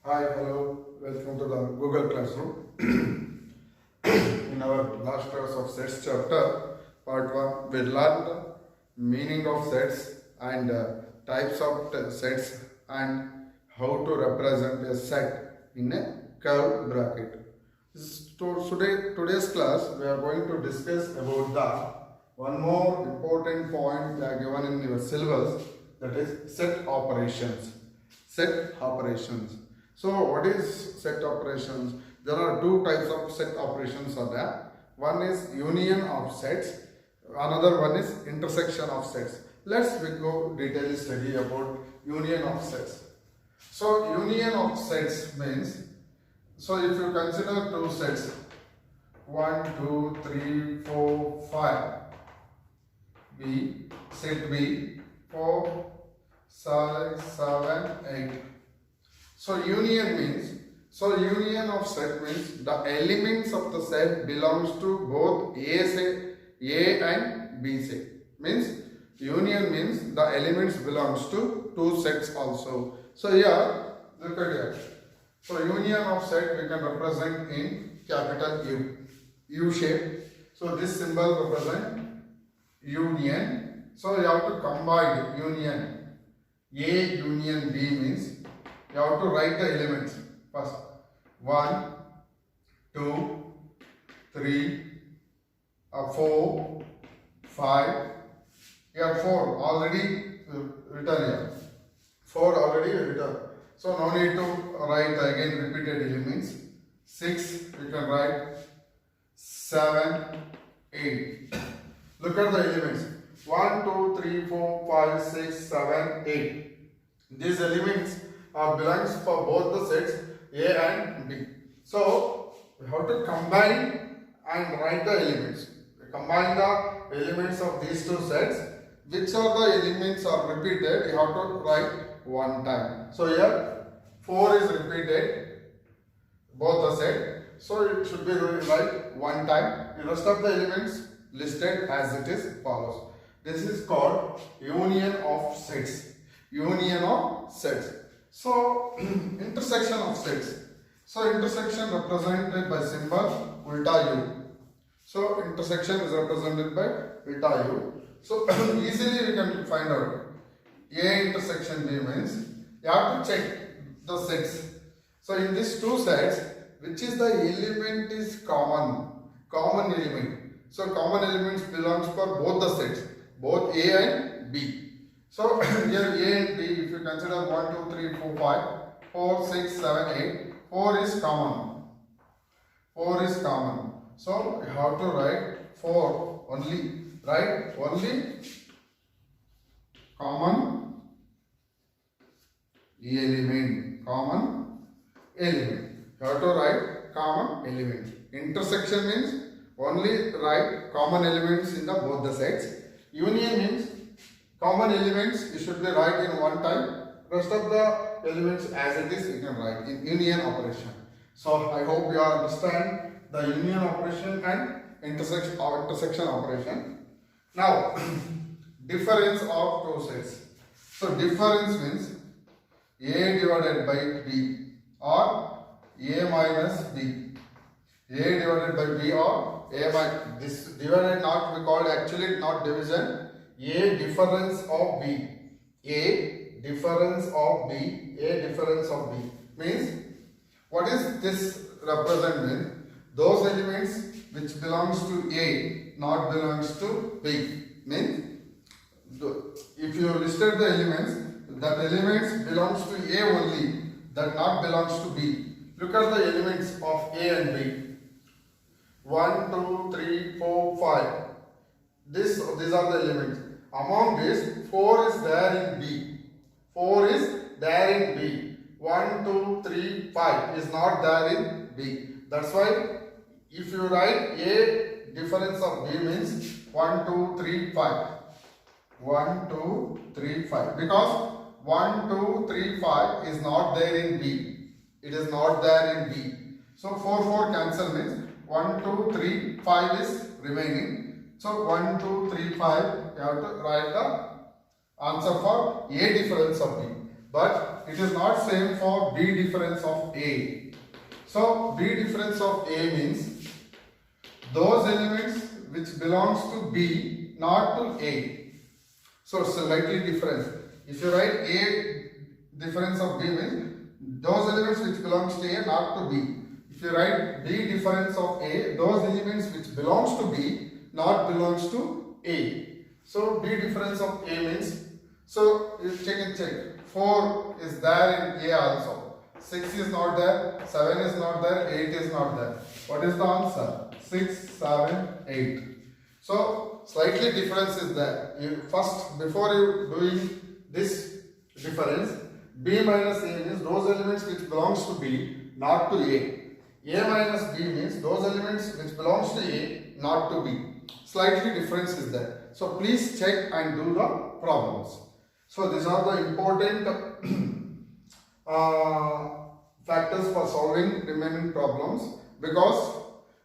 Hi, hello, welcome to the Google Classroom. In our last class of sets chapter, part 1, we learned the meaning of sets and types of sets and how to represent a set in a curved bracket. So today's class, we are going to discuss about the one more important point given in your syllabus, that is set operations. Set operations. So what is set operations? There are two types of set operations are there. One is union of sets, another one is intersection of sets. Let's go detailed study about union of sets. So union of sets means, so if you consider two sets, 1, 2, 3, 4, 5, B, set B, 4, 6, 7, 8. So union of set means the elements of the set belongs to both A and B set. Means union means the elements belongs to two sets also. So here, look at here. So union of set we can represent in capital U shape. So this symbol represent union. So you have to combine union. A union B means you have to write the elements first. 1, 2, 3, 4, 5. Here 4 already written here. 4 already written. So no need to write again repeated elements. 6 you can write. 7, 8. Look at the elements. 1, 2, 3, 4, 5, 6, 7, 8. These elements belongs for both the sets A and B. So we have to combine and write the elements. We combine the elements of these two sets. Which are the elements are repeated, you have to write one time. So here 4 is repeated, both the set. So it should be write one time. The rest of the elements listed as it is follows. This is called union of sets. Union of sets. So intersection of sets. So intersection represented by symbol ulta U. So intersection is represented by ulta U. So easily we can find out. A intersection B means you have to check the sets. So in these two sets, which is the element is common element. So common elements belongs for both the sets, both A and B. So here A and B, if you consider 1, 2, 3, 4, 5, 4, 6, 7, 8, 4 is common. 4 is common. So you have to write 4 only. Write only common element. Common element. You have to write common element. Intersection means only write common elements in the both the sets. Union means common elements you should be write in one time. Rest of the elements as it is you can write in union operation. So I hope you understand the union operation and intersection operation. Now difference of two sets. So difference means A divided by B or A minus B. A divided by B or A minus, this divided not we called actually not division. A difference of B. A difference of B. A difference of B. Means, what is this represent mean? Those elements which belongs to A not belongs to B. Means, if you listed the elements, that elements belongs to A only, that not belongs to B. Look at the elements of A and B. 1, 2, 3, 4, 5. These are the elements. Among these, 4 is there in B. 4 is there in B. 1, 2, 3, 5 is not there in B. That's why if you write A difference of B means 1, 2, 3, 5. 1, 2, 3, 5. Because 1, 2, 3, 5 is not there in B. It is not there in B. So 4, 4 cancel means 1, 2, 3, 5 is remaining. So 1, 2, 3, 5, you have to write the answer for A difference of B. but it is not same for B difference of A. So B difference of A means those elements which belongs to B, not to A. So slightly different. If you write A difference of B means those elements which belongs to A, not to B. If you write B difference of A, those elements which belongs to B, not belongs to A. So B difference of A means, so you check. 4 is there in A also. 6 is not there, 7 is not there, 8 is not there. What is the answer? 6, 7, 8. So slightly difference is there. First, before you doing this difference, B minus A means those elements which belongs to B, not to A. A minus B means those elements which belongs to A, not to B. Slightly difference is there. So please check and do the problems. So these are the important factors for solving remaining problems, because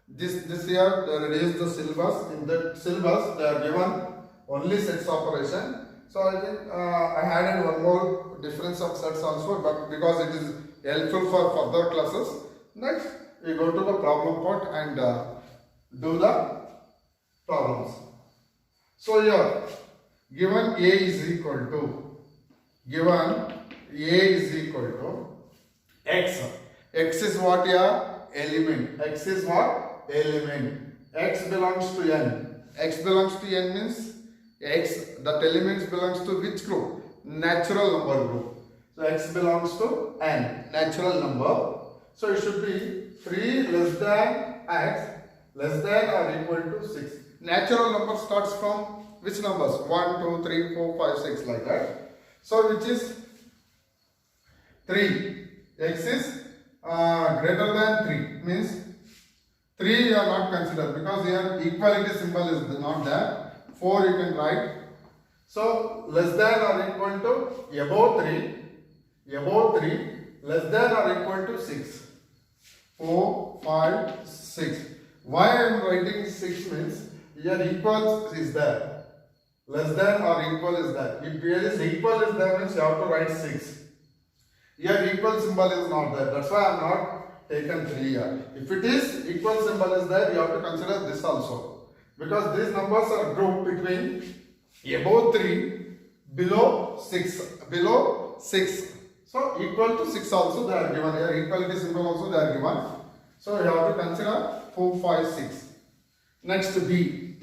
this year they reduced the syllabus. In the syllabus they are given only sets operation. So I think I added one more difference of sets also, but because it is helpful for further classes. Next we go to the problem part and do the problems. So here given A is equal to X. X is what here? Element. X is what? Element. X belongs to N. X belongs to N means X, that elements belongs to which group? Natural number group. So X belongs to N, natural number. So it should be 3 less than X less than or equal to 6. Natural number starts from which numbers? 1, 2, 3, 4, 5, 6 like that. So which is 3. X is greater than 3 means 3 you are not considered because here equality symbol is not there. 4 you can write. So less than or equal to above 3 less than or equal to 6. 4, 5, 6. Why I am writing 6 means here equal is there. Less than or equal is there. If here is equal is there means you have to write 6. Here equal symbol is not there. That's why I am not taken 3 here. If it is equal symbol is there, you have to consider this also. Because these numbers are grouped between above 3, below 6. So equal to 6 also they are given here. Equality symbol also they are given. So you have to consider 4, 5, 6. Next B.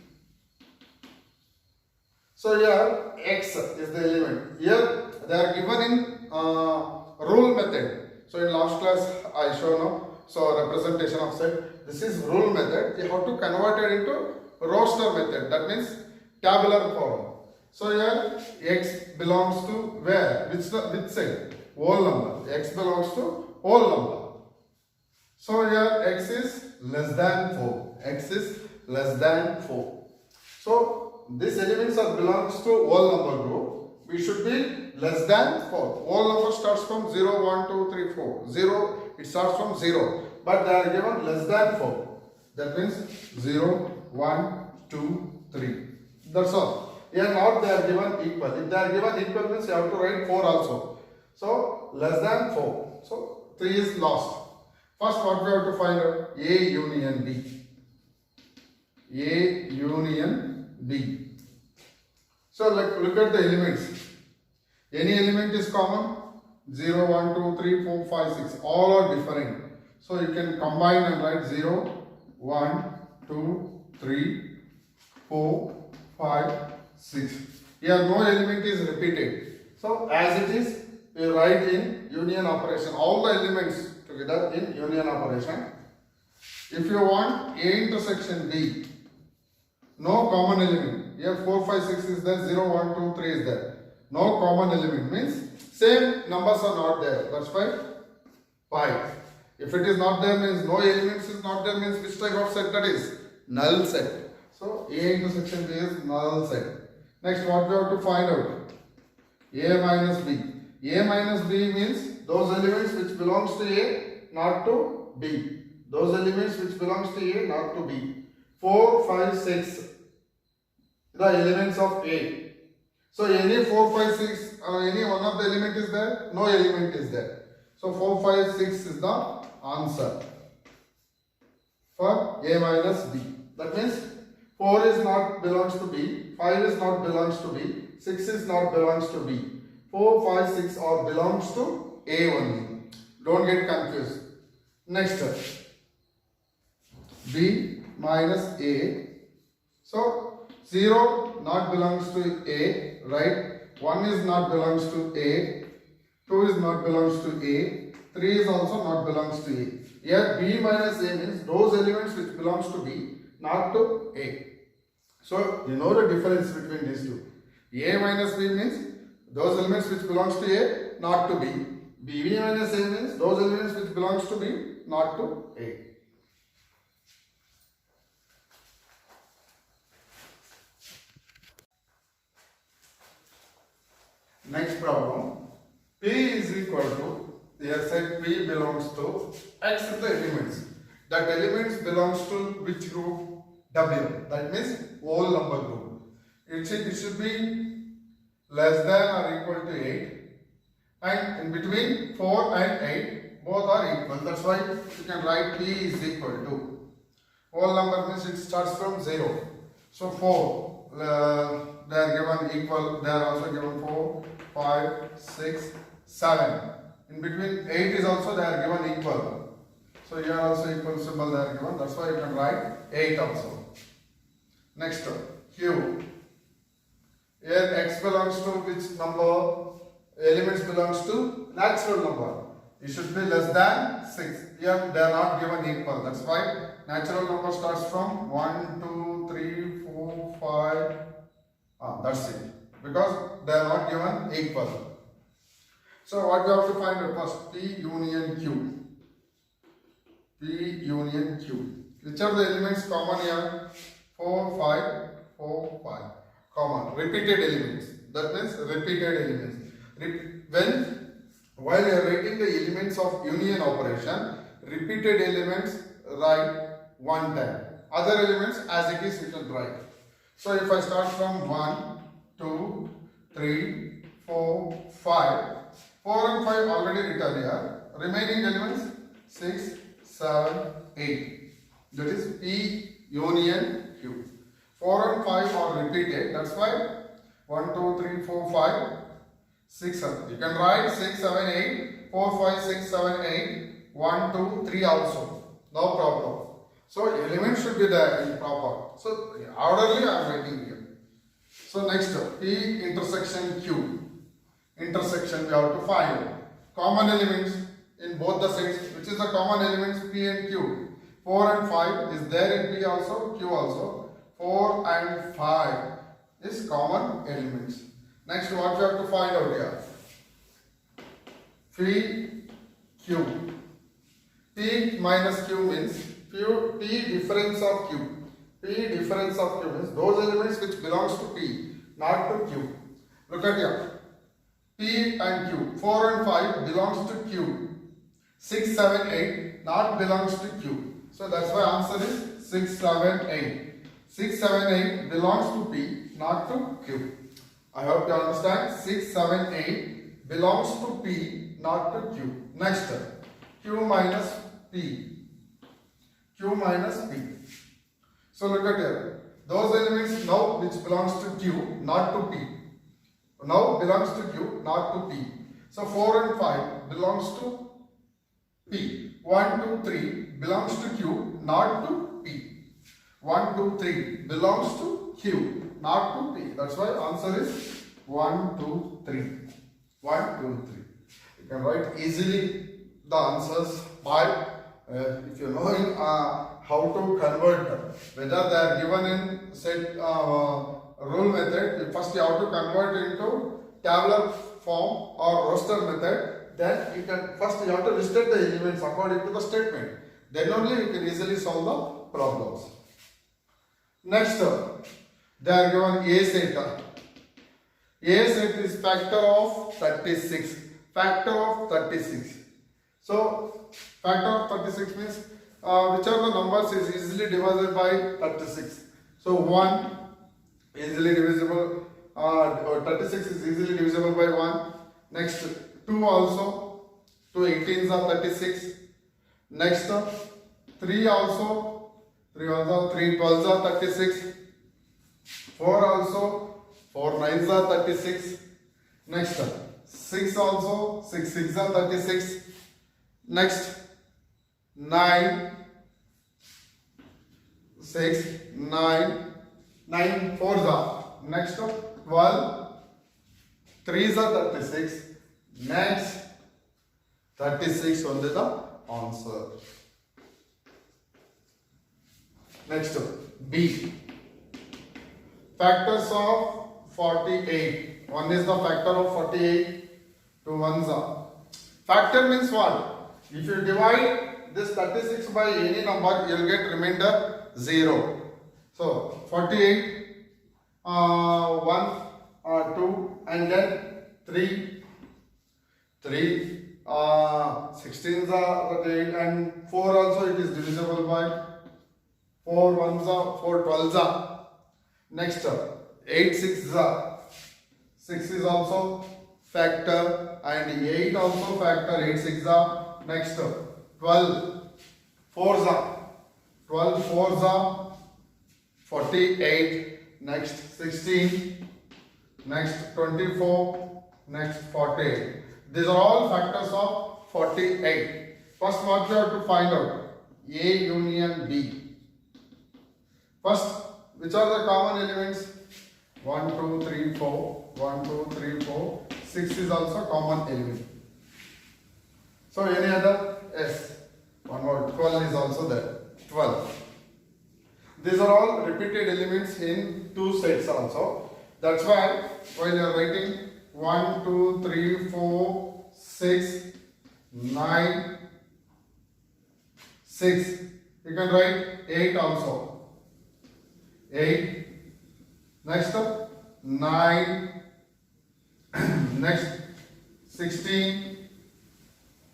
So here X is the element. Here they are given in rule method. So in last class I show now. So representation of set. This is rule method. You have to convert it into roster method. That means tabular form. So here X belongs to where? Which set? Whole number. X belongs to whole number. So here X is less than 4. X is less than 4. So these elements are belongs to whole number group. We should be less than 4. Whole number starts from 0, 1, 2, 3, 4. 0, it starts from 0. But they are given less than 4. That means 0, 1, 2, 3. That's all. Here not they are given equal. If they are given equal means you have to write 4 also. So less than 4. So 3 is lost. First what we have to find out? A union B. A union B. So look at the elements. Any element is common. 0, 1, 2, 3, 4, 5, 6. All are different. So you can combine and write 0, 1, 2, 3, 4, 5, 6. Here no element is repeated. So as it is, we write in union operation. All the elements together in union operation. If you want A intersection B, no common element. Here 4, 5, 6 is there, 0, 1, 2, 3 is there. No common element means same numbers are not there. That's why 5. If it is not there means no elements is not there means which type of set that is? Null set. So A intersection B is null set. Next what we have to find out? A minus B. A minus B means those elements which belongs to A not to B. Those elements which belongs to A not to B. 4, 5, 6 the elements of A. So any 4, 5, 6, any one of the element is there? No element is there. So 4, 5, 6 is the answer for A minus B. That means 4 is not belongs to B, 5 is not belongs to B, 6 is not belongs to B. 4, 5, 6 all belongs to A only. Don't get confused. Next step. B minus A. So 0 not belongs to A, right? 1 is not belongs to A. 2 is not belongs to A. 3 is also not belongs to A. Here B minus A means those elements which belongs to B, not to A. So you know the difference between these two. A minus B means those elements which belongs to A, not to B. B minus A means those elements which belongs to B, not to A. Next problem. P is equal to, here said P belongs to X is the elements. That elements belongs to which group? W. That means whole number group. It should be less than or equal to 8. And in between 4 and 8, both are equal. That's why you can write P is equal to. Whole number means it starts from 0. So 4, they are given equal, they are also given 4, 5, 6, 7. In between 8 is also they are given equal. So here also equal symbol they are given. That's why you can write 8 also. Next one, Q. Here X belongs to which number? Elements belongs to natural number. It should be less than 6. Here they are not given equal. That's why natural number starts from 1, 2, 3, 4, 5. That's it. Because they are not given equal. So what we have to find first? P union Q. P union Q. Which are the elements common here? 4, 5, 4, 5. Common. Repeated elements. That means repeated elements. While you are writing the elements of union operation, repeated elements write one time. Other elements as it is you can write. So if I start from 1, 2, 3, 4, 5. 4 and 5 already written here. Remaining elements 6, 7, 8. That is P union Q. 4 and 5 are repeated. That's why 1, 2, 3, 4, 5, 6, 7. You can write 6, 7, 8, 4, 5, 6, 7, 8, 1, 2, 3 also. No problem. So elements should be there in proper. So orderly I am writing here. So next P intersection Q. Intersection we have to find. Common elements in both the sets. Which is the common elements P and Q? 4 and 5 is there in P also, Q also. 4 and 5 is common elements. Next what we have to find out here? P Q. P minus Q means P difference of Q. P difference of Q means those elements which belongs to P, not to Q. Look at here. P and Q. 4 and 5 belongs to Q. 6, 7, 8 not belongs to Q. So that's why answer is 6, 7, 8. 6, 7, 8 belongs to P, not to Q. I hope you understand. 6, 7, 8 belongs to P, not to Q. Next, Q minus P. Q minus P. So look at here. Those elements now which belongs to Q, not to P. Now belongs to Q, not to P. So 4 and 5 belongs to P. 1, 2, 3 belongs to Q, not to P. 1, 2, 3 belongs to Q, not to P. That's why answer is 1, 2, 3. 1, 2, 3. You can write easily the answers by if you know how to convert, whether they are given in set rule method, first you have to convert into tabular form or roster method. Then you can first you have to list the elements according to the statement. Then only you can easily solve the problems. Next, they are given A set. A set is factor of 36. Factor of 36. So factor of 36 means which are the numbers is easily divisible by 36. So 1 easily divisible 36 is easily divisible by 1. Next 2 also, 2 18s are 36. Next 3 also, 3 12s are 36. 4 also, 4 9s are 36. Next 6 also, 6 6s are 36. Next 9 6 9 9 4s are. Next 12 3s are 36. Next 36 only the answer. Next B. Factors of 48. One is the factor of 48. Two ones are. Factor means what? If you divide this 36 by any number, you will get remainder 0. So 48, 1, 2, and then 3. 16s are 8, and 4 also it is divisible by 4 1s are 4 12s are. Next 8 6s are. 6 is also factor and 8 also factor. 8 6s are. Next 12 4s are. 12 4s are 48. Next 16. Next 24. Next 48. These are all factors of 48. First, what you have to find out? A union B. First, which are the common elements? 1, 2, 3, 4. 1, 2, 3, 4. 6 is also common element. So, any other? Yes. One more. 12 is also there. 12. These are all repeated elements in two sets also. That's why while you are writing 1, 2, 3, 4, 6, 9, 6. You can write 8 also. 8. Next 9. Next 16.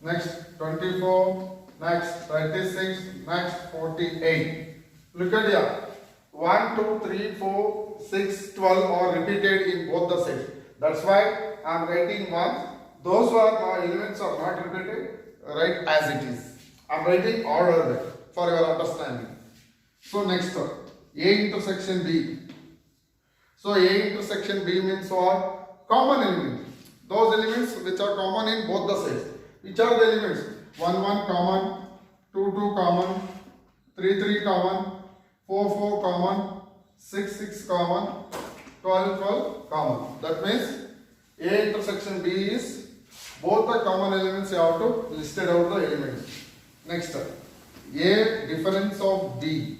Next 24. Next 36. Next 48. Look at here. 1, 2, 3, 4, 6, 12 are repeated in both the sets. That's why I am writing 1. Those who are elements are not repeated, write as it is. I am writing order for your understanding. So next one, A intersection B. So A intersection B means what? Common element. Those elements which are common in both the sets. Which are the elements? 1 1 common, 2 2 common, 3 3 common, 4 4 common, 6 6 common, 12 12 common. That means A intersection B is both the common elements. You have to listed out the elements. Next, A difference of B.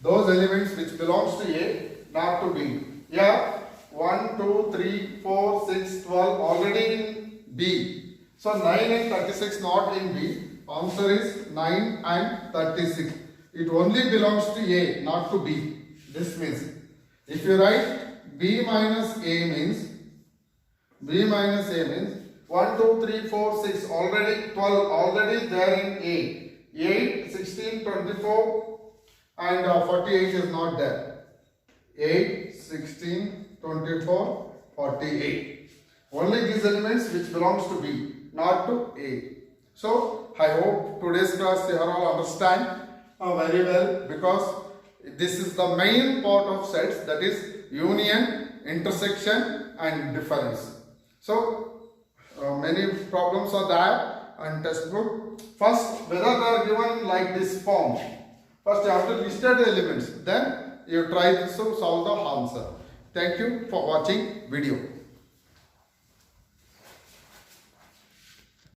Those elements which belongs to A, not to B. Yeah, 1, 2, 3, 4, 6, 12 already in B. So 9 and 36 not in B. Answer is 9 and 36. It only belongs to A, not to B. This means, if you write B minus A means, 1, 2, 3, 4, 6 already 12 already there in A. 8, 16, 24 and 48 is not there. 8, 16, 24, 48. Only these elements which belongs to B, not to A. So I hope today's class you all understand very well, because this is the main part of sets, that is union, intersection and difference. So many problems are there in textbook. First, whether they are given like this form, first you have to list the elements, then you try to solve the answer. Thank you for watching video.